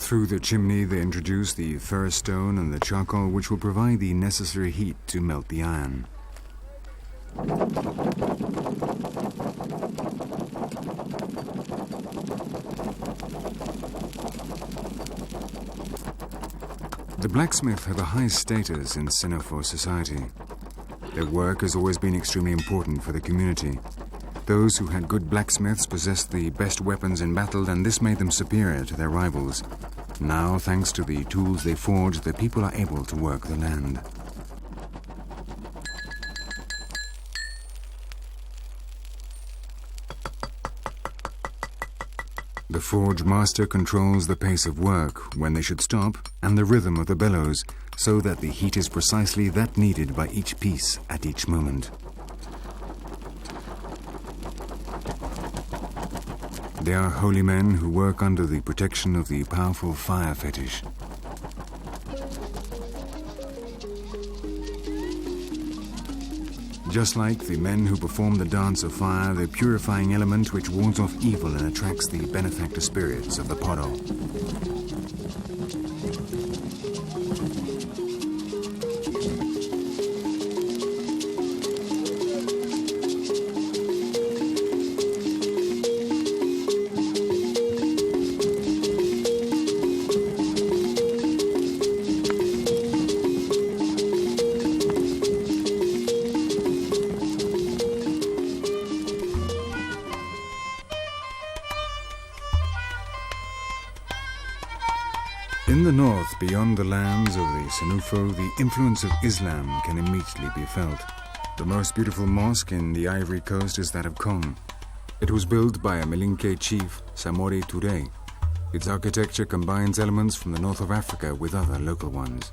Through the chimney they introduce the ferrous stone and the charcoal, which will provide the necessary heat to melt the iron. The blacksmith have a high status in Senufo society. Their work has always been extremely important for the community. Those who had good blacksmiths possessed the best weapons in battle, and this made them superior to their rivals. Now, thanks to the tools they forged, the people are able to work the land. The forge master controls the pace of work, when they should stop, and the rhythm of the bellows, so that the heat is precisely that needed by each piece at each moment. They are holy men who work under the protection of the powerful fire fetish. Just like the men who perform the dance of fire, the purifying element which wards off evil and attracts the benefactor spirits of the Poro. In the north, beyond the lands of the Senufo, the influence of Islam can immediately be felt. The most beautiful mosque in the Ivory Coast is that of Kong. It was built by a Malinke chief, Samori Touré. Its architecture combines elements from the north of Africa with other local ones.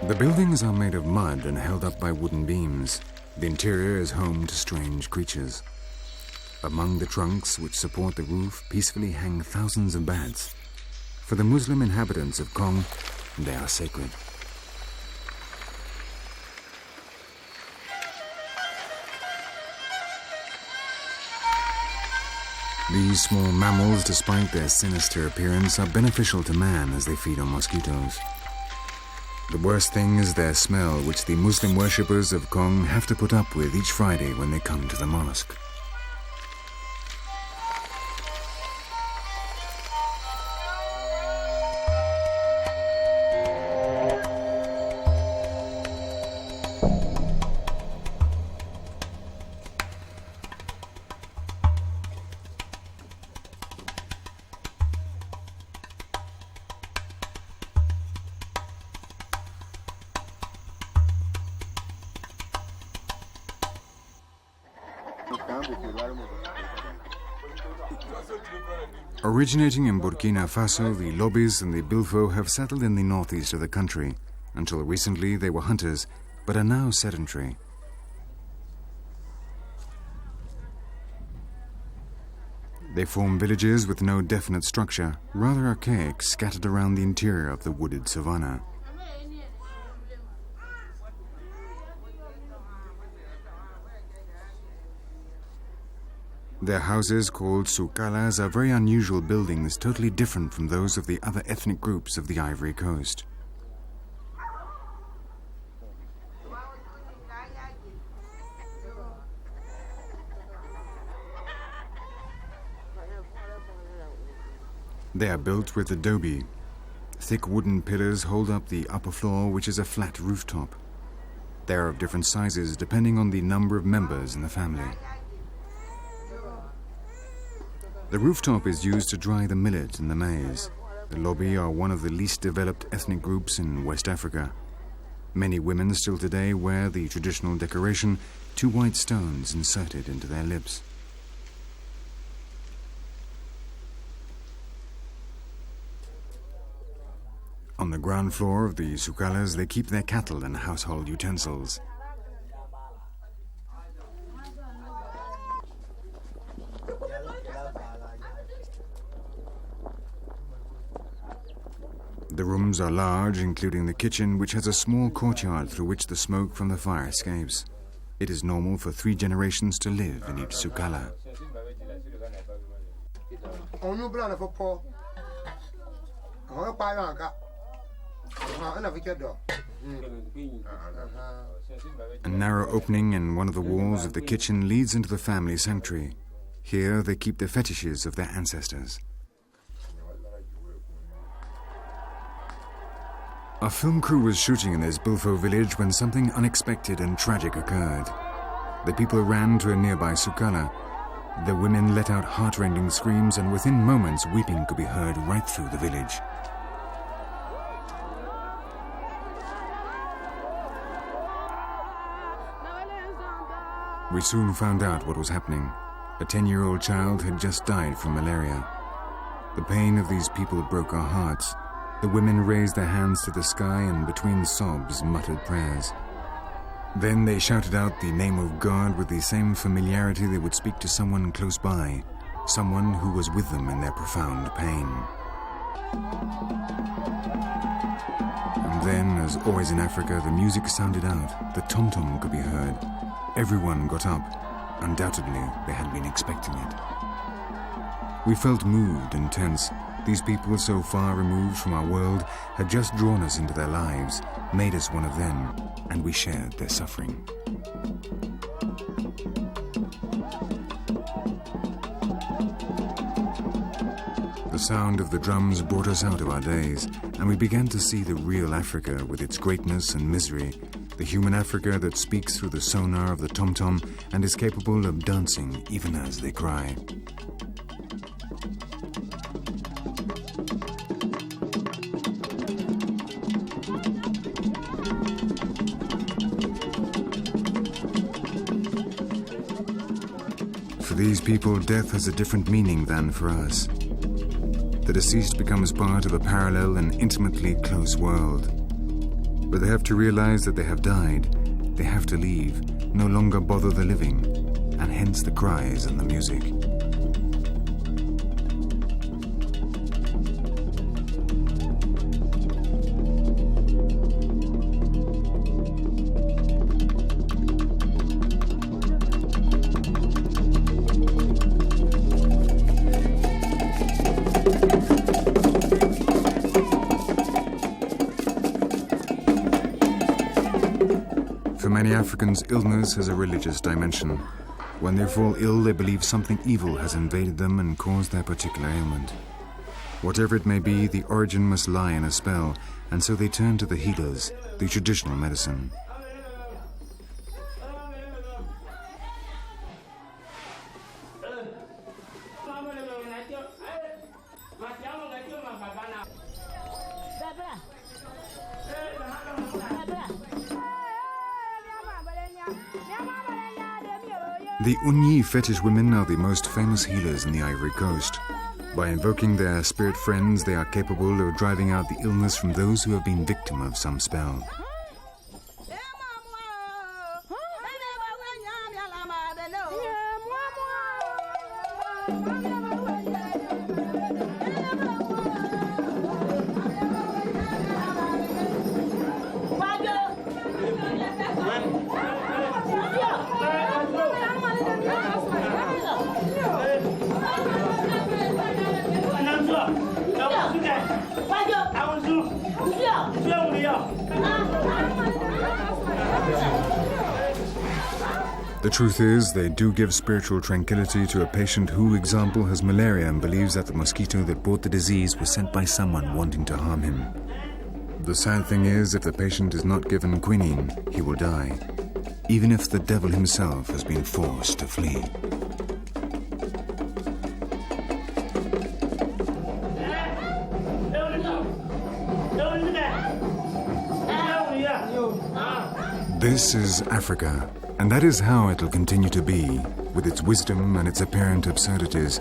The buildings are made of mud and held up by wooden beams. The interior is home to strange creatures. Among the trunks which support the roof peacefully hang thousands of bats. For the Muslim inhabitants of Kong, they are sacred. These small mammals, despite their sinister appearance, are beneficial to man as they feed on mosquitoes. The worst thing is their smell, which the Muslim worshippers of Kong have to put up with each Friday when they come to the mosque. Originating in Burkina Faso, the Lobis and the Bilfo have settled in the northeast of the country. Until recently they were hunters, but are now sedentary. They form villages with no definite structure, rather archaic, scattered around the interior of the wooded savanna. Their houses, called soukalas, are very unusual buildings, totally different from those of the other ethnic groups of the Ivory Coast. They are built with adobe. Thick wooden pillars hold up the upper floor, which is a flat rooftop. They are of different sizes depending on the number of members in the family. The rooftop is used to dry the millet and the maize. The Lobi are one of the least developed ethnic groups in West Africa. Many women still today wear the traditional decoration, 2 white stones inserted into their lips. On the ground floor of the soukalas, they keep their cattle and household utensils. The rooms are large, including the kitchen, which has a small courtyard through which the smoke from the fire escapes. It is normal for 3 generations to live in each sukala. A narrow opening in one of the walls of the kitchen leads into the family sanctuary. Here they keep the fetishes of their ancestors. Our film crew was shooting in this Bilfo village when something unexpected and tragic occurred. The people ran to a nearby sukala. The women let out heart-rending screams, and within moments weeping could be heard right through the village. We soon found out what was happening. A 10-year-old child had just died from malaria. The pain of these people broke our hearts. The women raised their hands to the sky and between sobs muttered prayers. Then they shouted out the name of God with the same familiarity they would speak to someone close by, someone who was with them in their profound pain. And then, as always in Africa, the music sounded out. The tom-tom could be heard. Everyone got up. Undoubtedly, they had been expecting it. We felt moved and tense. These people so far removed from our world had just drawn us into their lives, made us one of them, and we shared their suffering. The sound of the drums brought us out of our days, and we began to see the real Africa with its greatness and misery, the human Africa that speaks through the sonar of the tom-tom and is capable of dancing even as they cry. For these people, death has a different meaning than for us. The deceased becomes part of a parallel and intimately close world. But they have to realize that they have died. They have to leave, no longer bother the living, and hence the cries and the music. For many Africans, illness has a religious dimension. When they fall ill, they believe something evil has invaded them and caused their particular ailment. Whatever it may be, the origin must lie in a spell, and so they turn to the healers, the traditional medicine. The Unyi fetish women are the most famous healers in the Ivory Coast. By invoking their spirit friends, they are capable of driving out the illness from those who have been victim of some spell. The truth is, they do give spiritual tranquility to a patient who, example, has malaria and believes that the mosquito that brought the disease was sent by someone wanting to harm him. The sad thing is, if the patient is not given quinine, he will die, even if the devil himself has been forced to flee. This is Africa, and that is how it will continue to be, with its wisdom and its apparent absurdities,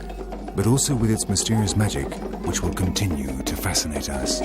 but also with its mysterious magic, which will continue to fascinate us.